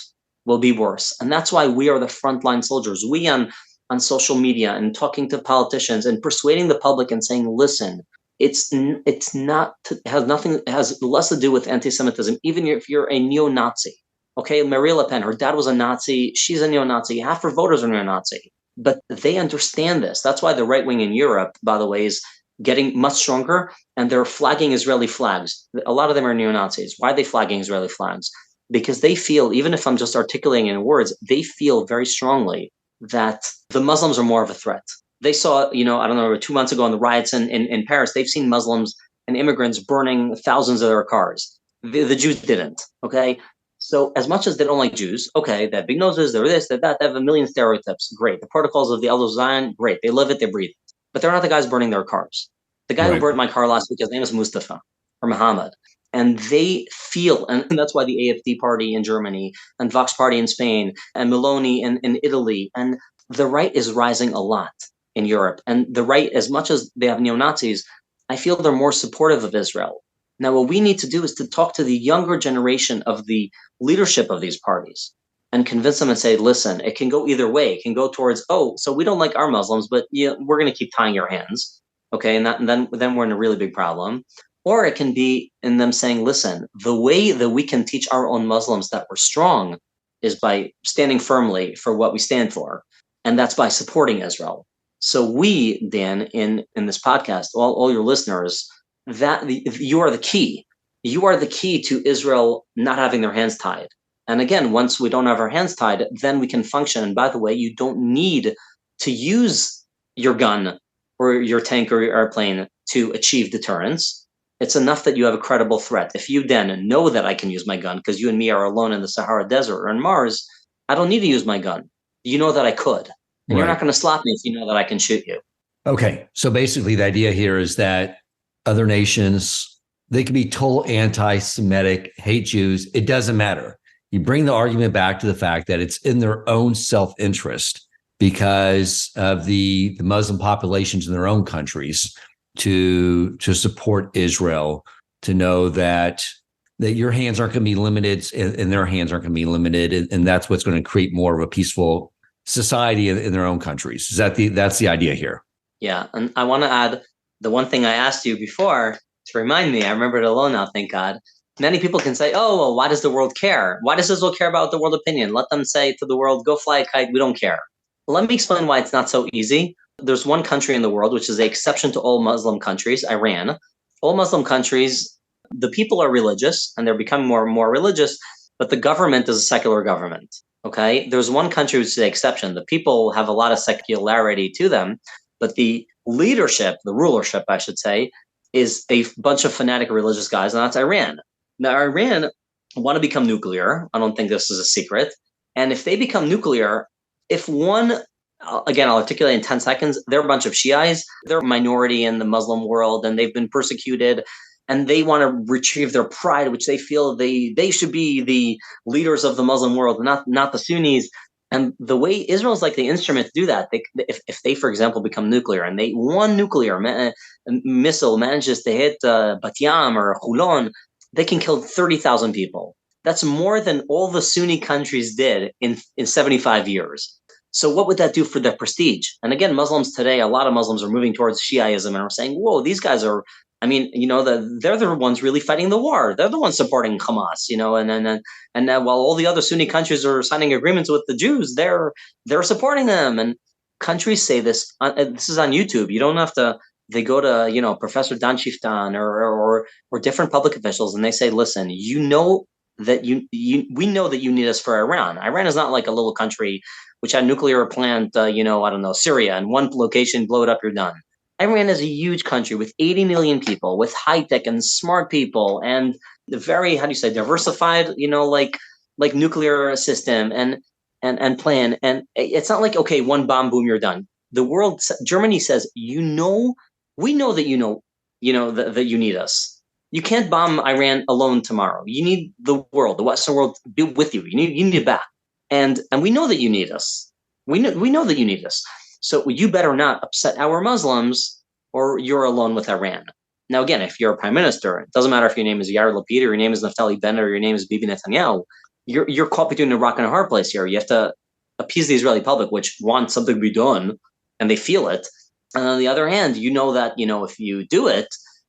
will be worse. And that's why we are the frontline soldiers. We on social media and talking to politicians and persuading the public and saying, listen, it has less to do with anti-Semitism, even if you're a neo-Nazi. Okay, Marie Le Pen, her dad was a Nazi. She's a neo-Nazi. Half her voters are neo-Nazi. But they understand this. That's why the right wing in Europe, by the way, is getting much stronger, and they're flagging Israeli flags. A lot of them are neo-Nazis. Why are they flagging Israeli flags? Because they feel, even if I'm just articulating in words, they feel very strongly that the Muslims are more of a threat. They saw, I don't know, 2 months ago in the riots in Paris, they've seen Muslims and immigrants burning thousands of their cars. The Jews didn't, okay? So as much as they don't like Jews, okay, they have big noses, they're this, they're that, they have a million stereotypes, great. The protocols of the Elders of Zion, great. They live it, they breathe it. But they're not the guys burning their cars. The guy who burned my car last week, his name is Mustafa or Muhammad. And they feel, and that's why the AfD party in Germany and Vox party in Spain and Meloni in Italy, and the right is rising a lot in Europe. And the right, as much as they have neo-Nazis, I feel they're more supportive of Israel. Now, what we need to do is to talk to the younger generation of the leadership of these parties and convince them and say, listen, it can go either way. It can go towards, oh, so we don't like our Muslims, but we're going to keep tying your hands. Okay, and then we're in a really big problem. Or it can be in them saying, listen, the way that we can teach our own Muslims that we're strong is by standing firmly for what we stand for. And that's by supporting Israel. So we, Dan, in this podcast, all your listeners, you are the key. You are the key to Israel not having their hands tied. And again, once we don't have our hands tied, then we can function. And by the way, you don't need to use your gun or your tank or your airplane to achieve deterrence. It's enough that you have a credible threat. If you then know that I can use my gun because you and me are alone in the Sahara Desert or in Mars, I don't need to use my gun. You know that I could. And you're not going to slap me if you know that I can shoot you. Okay. So basically the idea here is that other nations, they can be total anti-Semitic, hate Jews. It doesn't matter. You bring the argument back to the fact that it's in their own self-interest because of the Muslim populations in their own countries to support Israel, to know that your hands aren't going to be limited and their hands aren't going to be limited. And that's what's going to create more of a peaceful society in their own countries. That's the idea here? Yeah. And I want to add the one thing I asked you before to remind me. I remember it alone now, thank God. Many people can say, oh, well, why does the world care? Why does Israel care about the world opinion? Let them say to the world, go fly a kite. We don't care. Let me explain why it's not so easy. There's one country in the world, which is the exception to all Muslim countries, Iran. All Muslim countries, the people are religious and they're becoming more and more religious, but the government is a secular government. Okay. There's one country which is the exception. The people have a lot of secularity to them, but the leadership, the rulership, I should say, is a bunch of fanatic religious guys, and that's Iran. Now, Iran want to become nuclear. I don't think this is a secret. And if they become nuclear, if one, again, I'll articulate in 10 seconds, they're a bunch of Shiites. They're a minority in the Muslim world, and they've been persecuted. And they want to retrieve their pride, which they feel they should be the leaders of the Muslim world, not the Sunnis. And the way Israel is like the instrument to do that, if they, for example, become nuclear and one nuclear missile manages to hit Bat Yam or Hulon, they can kill 30,000 people. That's more than all the Sunni countries did in 75 years. So what would that do for their prestige? And again, Muslims today, a lot of Muslims are moving towards Shiaism and are saying, whoa, these guys are, they're the ones really fighting the war. They're the ones supporting Hamas, and while all the other Sunni countries are signing agreements with the Jews, they're supporting them. And countries say this. This is on YouTube. You don't have to. They go to Professor Dan Shiftan or different public officials, and they say, listen, we know that you need us for Iran. Iran is not like a little country which had a nuclear plant, Syria, and one location, blow it up, you're done. Iran is a huge country with 80 million people, with high tech and smart people, and the very, diversified, like nuclear system and plan. And it's not like, okay, one bomb, boom, you're done. The world, Germany says, we know that that you need us. You can't bomb Iran alone tomorrow. You need the world, the Western world, to be with you. You need it back, and we know that you need us. We know that you need us. So you better not upset our Muslims, or you're alone with Iran. Now, again, if you're a prime minister, it doesn't matter if your name is Yair Lapid or your name is Naftali Bennett or your name is Bibi Netanyahu. You're caught between a rock and a hard place here. You have to appease the Israeli public, which wants something to be done, and they feel it. And on the other hand, that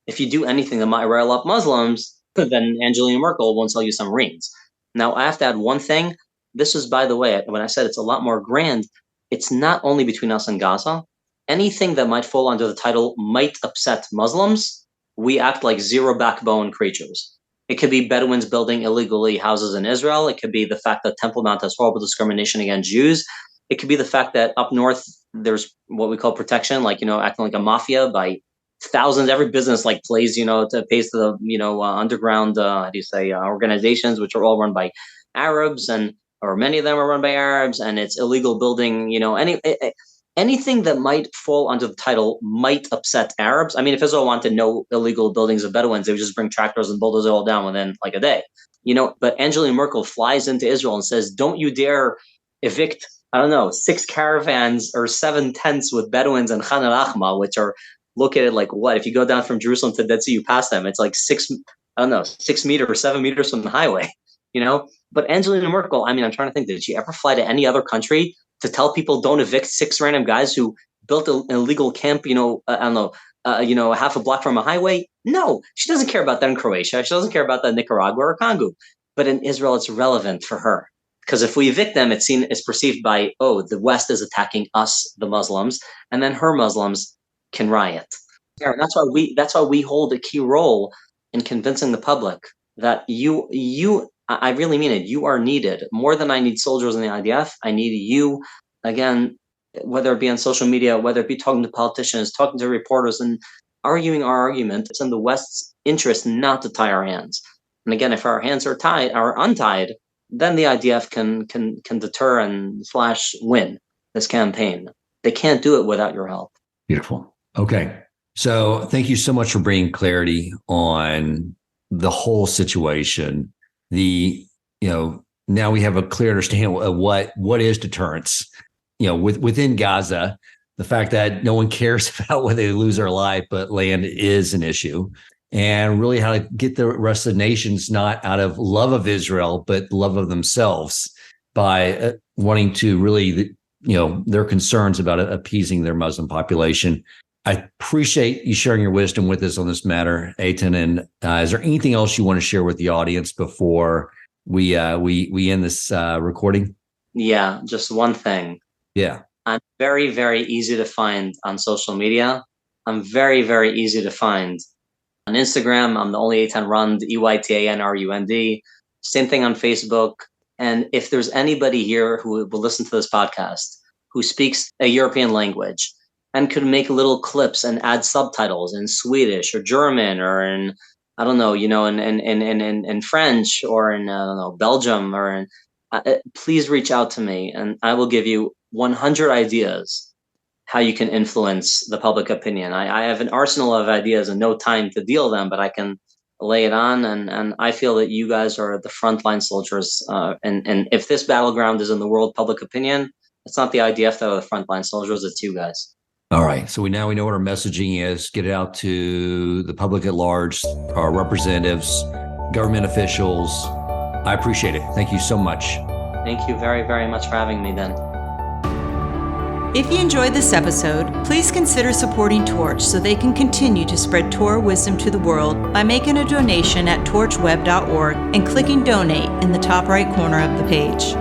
if you do anything that might rile up Muslims, then Angelina Merkel won't sell you some rings. Now, I have to add one thing. This is, by the way, when I said it's a lot more grand, it's not only between us and Gaza. Anything that might fall under the title might upset Muslims, we act like zero backbone creatures. It could be Bedouins building illegally houses in Israel. It could be the fact that Temple Mount has horrible discrimination against Jews. It could be the fact that up north, there's what we call protection, acting like a mafia by thousands. Every business pays to the, underground, organizations, which are all run by Arabs or many of them are run by Arabs, and it's illegal building, anything that might fall under the title might upset Arabs. I mean, if Israel wanted no illegal buildings of Bedouins, they would just bring tractors and bulldoze it all down within like a day, but Angelina Merkel flies into Israel and says, don't you dare evict, 6 caravans or 7 tents with Bedouins and Khan al-Ahma, which are located if you go down from Jerusalem to Dead Sea, you pass them. It's like 6 meters or 7 meters from the highway, But Angelina Merkel, I'm trying to think, did she ever fly to any other country to tell people don't evict 6 random guys who built an illegal camp, half a block from a highway? No, she doesn't care about that in Croatia. She doesn't care about that in Nicaragua or Congo. But in Israel, it's relevant for her. Because if we evict them, it's perceived by, the West is attacking us, the Muslims, and then her Muslims can riot. Yeah, that's why we hold a key role in convincing the public that I really mean it. You are needed more than I need soldiers in the IDF. I need you, again, whether it be on social media, whether it be talking to politicians, talking to reporters, and arguing our argument. It's in the West's interest not to tie our hands. And again, if our hands are untied, then the IDF can deter and / win this campaign. They can't do it without your help. Beautiful. Okay. So thank you so much for bringing clarity on the whole situation. Now we have a clear understanding of what is deterrence. within Gaza, the fact that no one cares about whether they lose their life, but land is an issue, and really how to get the rest of the nations not out of love of Israel, but love of themselves by wanting to really, their concerns about appeasing their Muslim population. I appreciate you sharing your wisdom with us on this matter, Eytan. And is there anything else you want to share with the audience before we end this recording? Yeah, just one thing. Yeah. I'm very, very easy to find on social media. I'm very, very easy to find on Instagram. I'm the only Eytan Rund, EYTANRUND. Same thing on Facebook. And if there's anybody here who will listen to this podcast who speaks a European language and could make little clips and add subtitles in Swedish or German or in, I don't know, in French or in, I don't know, Belgium or in, please reach out to me and I will give you 100 ideas how you can influence the public opinion. I have an arsenal of ideas and no time to deal them, but I can lay it on. And I feel that you guys are the frontline soldiers. And if this battleground is in the world public opinion, it's not the IDF that are the frontline soldiers, it's you guys. All right. So we know what our messaging is. Get it out to the public at large, our representatives, government officials. I appreciate it. Thank you so much. Thank you very, very much for having me, then. If you enjoyed this episode, please consider supporting Torch so they can continue to spread Torah wisdom to the world by making a donation at torchweb.org and clicking donate in the top right corner of the page.